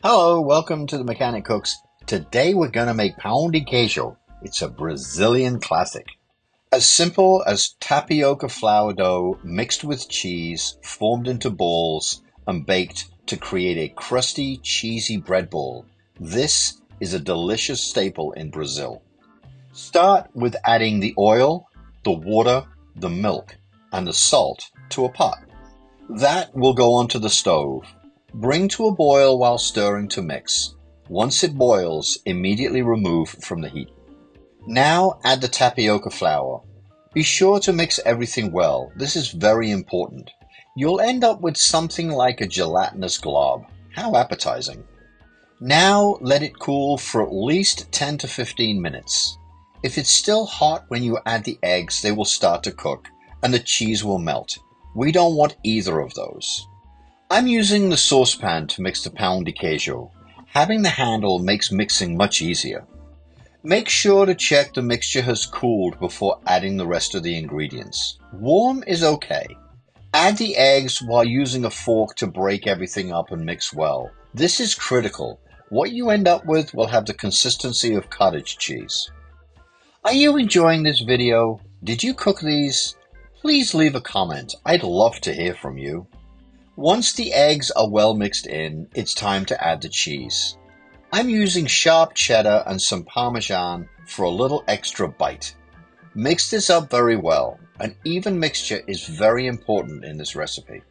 Hello, welcome to the Mechanic Cooks. Today we're going to make pão de queijo. It's a Brazilian classic. As simple as tapioca flour dough mixed with cheese, formed into balls, and baked to create a crusty, cheesy bread ball. This is a delicious staple in Brazil. Start with adding the oil, the water, the milk, and the salt to a pot. That will go onto the stove. Bring to a boil while stirring to mix. Once it boils, immediately remove from the heat. Now add the tapioca flour. Be sure to mix everything well. This is very important. You'll end up with something like a gelatinous glob. How appetizing. Now let it cool for at least 10 to 15 minutes. If it's still hot when you add the eggs, they will start to cook and the cheese will melt. We don't want either of those. I'm using the saucepan to mix the pão de queijo. Having the handle makes mixing much easier. Make sure to check the mixture has cooled before adding the rest of the ingredients. Warm is okay. Add the eggs while using a fork to break everything up and mix well. This is critical. What you end up with will have the consistency of cottage cheese. Are you enjoying this video? Did you cook these? Please leave a comment. I'd love to hear from you. Once the eggs are well mixed in, it's time to add the cheese. I'm using sharp cheddar and some parmesan for a little extra bite. Mix this up very well. An even mixture is very important in this recipe.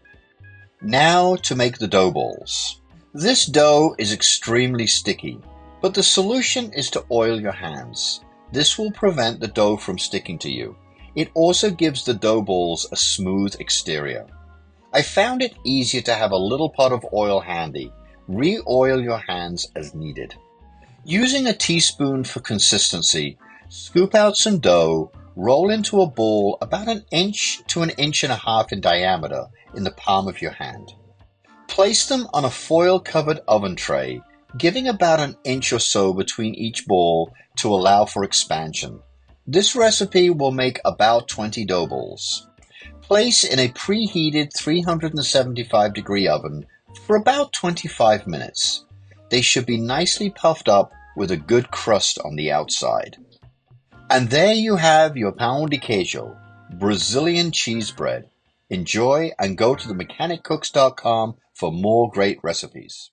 Now to make the dough balls. This dough is extremely sticky, but the solution is to oil your hands. This will prevent the dough from sticking to you. It also gives the dough balls a smooth exterior. I found it easier to have a little pot of oil handy. Re-oil your hands as needed. Using a teaspoon for consistency, scoop out some dough, roll into a ball about 1 inch to 1.5 inches in diameter in the palm of your hand. Place them on a foil-covered oven tray, giving about 1 inch or so between each ball to allow for expansion. This recipe will make about 20 dough balls. Place in a preheated 375-degree oven for about 25 minutes. They should be nicely puffed up with a good crust on the outside. And there you have your pão de queijo, Brazilian cheese bread. Enjoy and go to themechaniccooks.com for more great recipes.